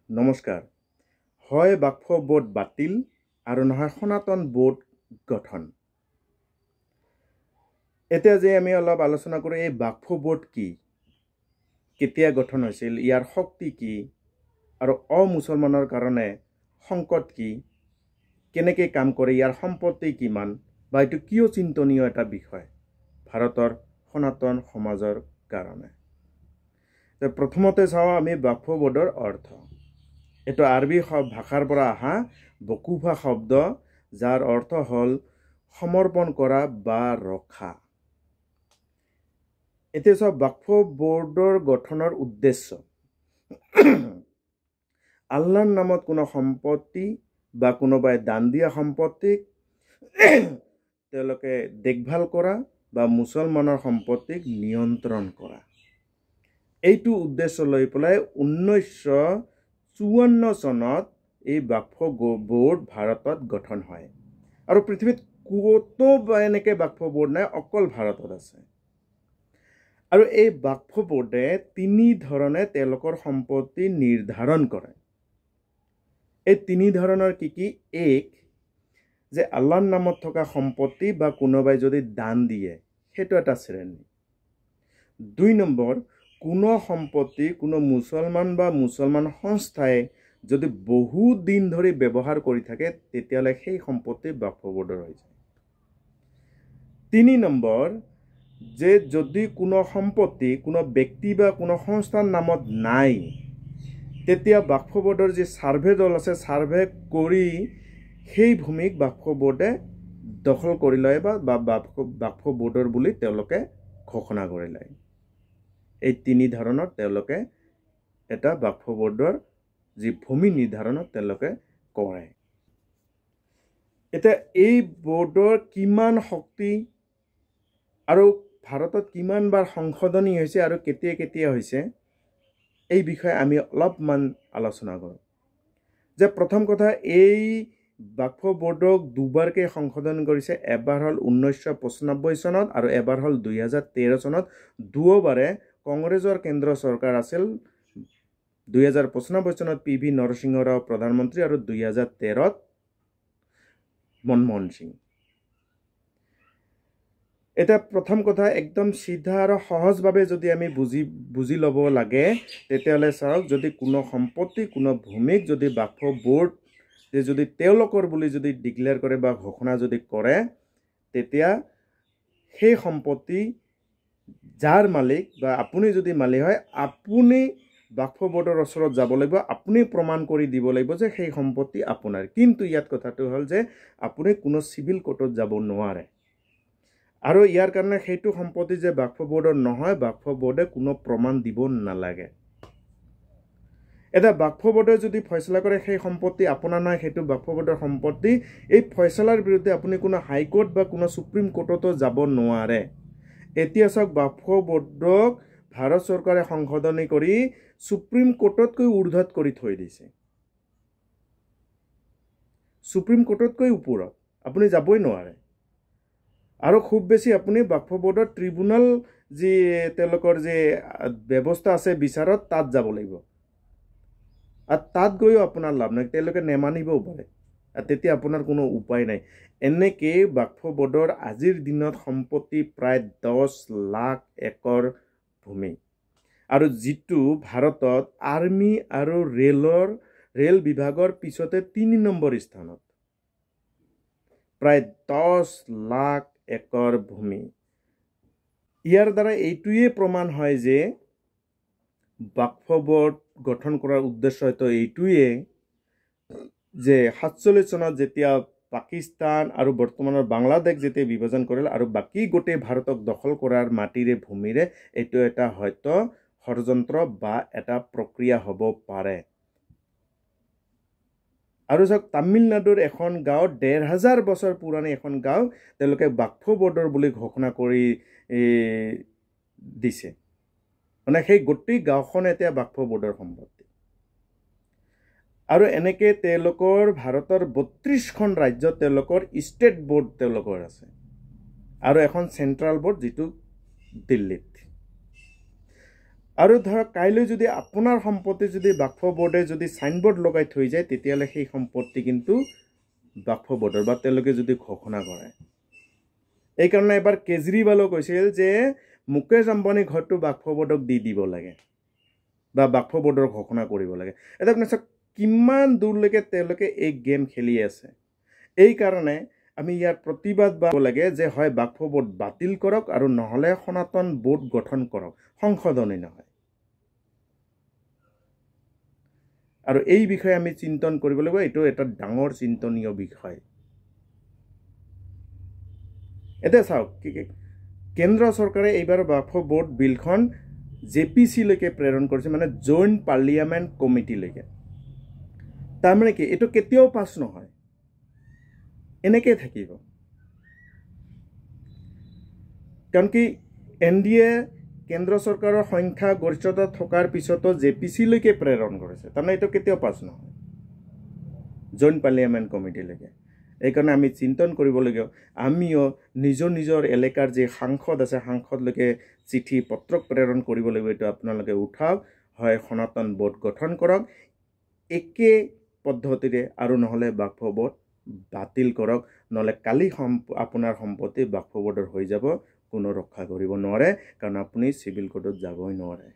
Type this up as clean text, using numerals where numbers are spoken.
নমস্কাৰ। হয় বাক্ফ বোৰ্ড বাতিল আৰু নহয় সনাতন বোৰ্ড গঠন। এতিয়া যে আমি অলপ আলোচনা কৰোঁ এই বাক্ফ বোৰ্ড কি, কেতিয়া গঠন হৈছিল, ইয়াৰ শক্তি কি আৰু অমুছলমানৰ কাৰণে সংকট কি, কেনেকৈ কাম কৰে, ইয়াৰ সম্পত্তি কিমান বা এইটো কিয় চিন্তনীয় এটা বিষয় ভাৰতৰ সনাতন সমাজৰ কাৰণে। প্ৰথমতে চাওঁ আমি বাক্ফ বোৰ্ডৰ অৰ্থ। এইটো আৰবী ভাষাৰ পৰা অহা বকুফা শব্দ, যাৰ অৰ্থ হ'ল সমৰ্পণ কৰা বা ৰখা। এতিয়া চাওক বাক্ফ বোৰ্ডৰ গঠনৰ উদ্দেশ্য। আল্লাহৰ নামত কোনো সম্পত্তি বা কোনোবাই দান দিয়া সম্পত্তিক তেওঁলোকে দেখভাল কৰা বা মুছলমানৰ সম্পত্তিক নিয়ন্ত্ৰণ কৰা, এইটো উদ্দেশ্য লৈ পেলাই 1954 চনত এই বাক্ফ বোৰ্ড ভাৰতত গঠন হয়। আৰু পৃথিৱীত ক'তো এনেকৈ বাক্ফ বোৰ্ড নাই, অকল ভাৰতত আছে। আৰু এই বাক্ফ বোৰ্ডে তিনি ধৰণে তেওঁলোকৰ সম্পত্তি নিৰ্ধাৰণ কৰে। এই তিনি ধৰণৰ কি কি? এক, যে আল্লাহৰ নামত থকা সম্পত্তি বা কোনোবাই যদি দান দিয়ে, সেইটো এটা শ্ৰেণী। 2 নম্বৰ, কোনো সম্পত্তি কোনো মুছলমান বা মুছলমান সংস্থাই যদি বহু দিন ধৰি ব্যৱহাৰ কৰি থাকে, তেতিয়াহ'লে সেই সম্পত্তি বাক্ফ বোৰ্ডৰ হৈ যায়। 3 নম্বৰ, যে যদি কোনো সম্পত্তি কোনো ব্যক্তি বা কোনো সংস্থাৰ নামত নাই, তেতিয়া বাক্ফ বোৰ্ডৰ যি ছাৰ্ভে দল আছে, ছাৰ্ভে কৰি সেই ভূমিক বাক্ফ বোৰ্ডে দখল কৰি লয় বা বাক্ফ বোৰ্ডৰ বুলি তেওঁলোকে ঘোষণা কৰি লয়। এই তিনি ধৰণৰ তেওঁলোকে এটা বাক্ফ বোৰ্ডৰ যি ভূমি নিৰ্ধাৰণত তেওঁলোকে কৰে। এতিয়া এই বোৰ্ডৰ কিমান শক্তি আৰু ভাৰতত কিমানবাৰ সংশোধনী হৈছে আৰু কেতিয়া কেতিয়া হৈছে, এই বিষয়ে আমি অলপমান আলোচনা কৰোঁ। যে প্ৰথম কথা, এই বাক্ফ বোৰ্ডক দুবাৰকৈ সংশোধন কৰিছে। এবাৰ হ'ল 1995 চনত আৰু এবাৰ হ'ল 2013 চনত। দুয়োবাৰে কংগ্ৰেছৰ কেন্দ্ৰ চৰকাৰ আছিল। 2095 চনত PV নৰসিংহ ৰাও প্ৰধানমন্ত্ৰী আৰু 2013ত মনমোহন সিং। এতিয়া প্ৰথম কথা, একদম চিধা আৰু সহজভাৱে যদি আমি বুজি ল'ব লাগে, তেতিয়াহ'লে চাওক, যদি কোনো সম্পত্তি কোনো ভূমিক যদি বাক্ফ বোৰ্ড যদি তেওঁলোকৰ বুলি যদি ডিক্লেয়াৰ কৰে বা ঘোষণা যদি কৰে, তেতিয়া সেই সম্পত্তি যাৰ মালিক বা আপুনি যদি মালিক হয়, আপুনি বাক্ফ বোৰ্ডৰ ওচৰত যাব লাগিব, আপুনি প্ৰমাণ কৰি দিব লাগিব যে সেই সম্পত্তি আপোনাৰ। কিন্তু ইয়াত কথাটো হ'ল যে আপুনি কোনো চিভিল কোৰ্টত যাব নোৱাৰে। আৰু ইয়াৰ কাৰণে সেইটো সম্পত্তি যে বাক্ফ বোৰ্ডৰ নহয়, বাক্ফ বোৰ্ডে কোনো প্ৰমাণ দিব নালাগে। এটা বাক্ফ বোৰ্ডে যদি ফয়চলা কৰে সেই সম্পত্তি আপোনাৰ নহয়, সেইটো বাক্ফ বোৰ্ডৰ সম্পত্তি, এই ফয়চলাৰ বিৰুদ্ধে আপুনি কোনো হাইকোৰ্ট বা কোনো সুপ্ৰিম কোৰ্টতো যাব নোৱাৰে। এতিয়া চাওক, বাক্ফ বোৰ্ডক ভাৰত চৰকাৰে সংশোধনী কৰি সুপ্ৰিম কোৰ্টতকৈ উৰ্ধত কৰি থৈ দিছে। সুপ্ৰিম কোৰ্টতকৈ ওপৰত আপুনি যাবই নোৱাৰে। আৰু খুব বেছি আপুনি বাক্ফ বোৰ্ডৰ ট্ৰিব্যুনেল যি তেওঁলোকৰ যি ব্যৱস্থা আছে বিচাৰত, তাত যাব লাগিব। আৰু তাত গৈও আপোনাৰ লাভ নাই, তেওঁলোকে নেমানিবও পাৰে। তেতিয়া আপোনাৰ কোনো উপায় নাই। এনেকৈ বাক্ফ বোৰ্ডৰ আজিৰ দিনত সম্পত্তি প্ৰায় 10 লাখ একৰ ভূমি, আৰু যিটো ভাৰতত আৰ্মি আৰু ৰেল বিভাগৰ পিছতে 3 নম্বৰ স্থানত, প্ৰায় 10 লাখ একৰ ভূমি। ইয়াৰ দ্বাৰা এইটোৱে প্ৰমাণ হয় যে বাক্ফ বোৰ্ড গঠন কৰাৰ উদ্দেশ্য হয়তো এইটোৱে যে 47 চনত যেতিয়া পাকিস্তান আৰু বৰ্তমানৰ বাংলাদেশ যেতিয়া বিভাজন কৰিল আৰু বাকী গোটেই ভাৰতক দখল কৰাৰ মাটিৰে ভূমিৰে, এইটো এটা হয়তো ষড়যন্ত্ৰ বা এটা প্ৰক্ৰিয়া হ'ব পাৰে। আৰু চাওক, তামিলনাডুৰ এখন গাঁও, 1500 বছৰ পুৰণি এখন গাঁও, তেওঁলোকে বাক্ফ বোৰ্ডৰ বুলি ঘোষণা কৰি দিছে। মানে সেই গোটেই গাঁওখন এতিয়া বাক্ফ বোৰ্ডৰ সম্পত্তি। আৰু এনেকৈ তেওঁলোকৰ ভাৰতৰ 32খন ৰাজ্যত তেওঁলোকৰ ষ্টেট বোৰ্ড তেওঁলোকৰ আছে, আৰু এখন চেণ্ট্ৰেল বোৰ্ড যিটো দিল্লীত। আৰু ধৰক কাইলৈ যদি আপোনাৰ সম্পত্তি যদি বাক্ফ বোৰ্ডে যদি চাইনবোৰ্ড লগাই থৈ যায় তেতিয়াহ'লে সেই সম্পত্তি কিন্তু বাক্ফ বোৰ্ডৰ বা তেওঁলোকে যদি ঘোষণা কৰে এইকাৰণে এবাৰ কেজৰিৱালো কৈছিল যে মুকেশ আম্বানী ঘৰটো বাক্ফ বোৰ্ডক দি দিব লাগে বা বাক্ফ বোৰ্ডৰ ঘোষণা কৰিব লাগে এটা আপুনি চাওক কিমান দূৰলৈকে তেওঁলোকে এই গেম খেলি আছে এই কাৰণে আমি ইয়াৰ প্ৰতিবাদ কৰিব লাগে যে হয় বাক্ফ বোৰ্ড বাতিল কৰক আৰু নহলে সনাতন বোৰ্ড গঠন কৰক সংশোধনী নহয় আৰু এই বিষয়ে আমি চিন্তন কৰিব লাগিব এটো এটা ডাঙৰ চিন্তনীয় বিষয় এটা চাওক কেন্দ্ৰ চৰকাৰে এইবাৰ বাক্ফ বোৰ্ড বিলখন জেপিসি লৈকে প্ৰেৰণ কৰিছে মানে জইন্ট পাৰ্লিয়ামেন্ট কমিটি লৈকে তাৰমানে কি এটো কেতিয়াও পাছ নহয় এনেকৈ থাকিব কাৰণ কি এনডিএ কেন্দ্ৰ চৰকাৰৰ সংখ্যা গৰিষ্ঠতা থকাৰ পিছতো জেপিসি লৈকে প্ৰেৰণ কৰিছে তাৰমানে এটো কেতিয়াও পাছ নহয় জইন্ট পাৰ্লিয়ামেন্ট কমিটি লৈকে এই কাৰণে আমি চিন্তন কৰিব লাগিব আমিও নিজৰ এলেকাৰ যে সাংসদ আছে সাংসদলৈকে চিঠি পত্ৰক প্ৰেৰণ কৰিব লাগিব এটো আপোনালোকে উঠাওক হয় সনাতন বোৰ্ড গঠন কৰক একে পদ্ধতিৰে আৰু নহলে বাক্ফ বোৰ্ড বাতিল কৰক নহলে কালি আপোনাৰ সম্পত্তি বাক্ফ বোৰ্ডৰ হৈ যাব কোনো ৰক্ষা কৰিব নোৱাৰে কাৰণ আপুনি সিভিল কোৰ্টত যাবই নোৱাৰে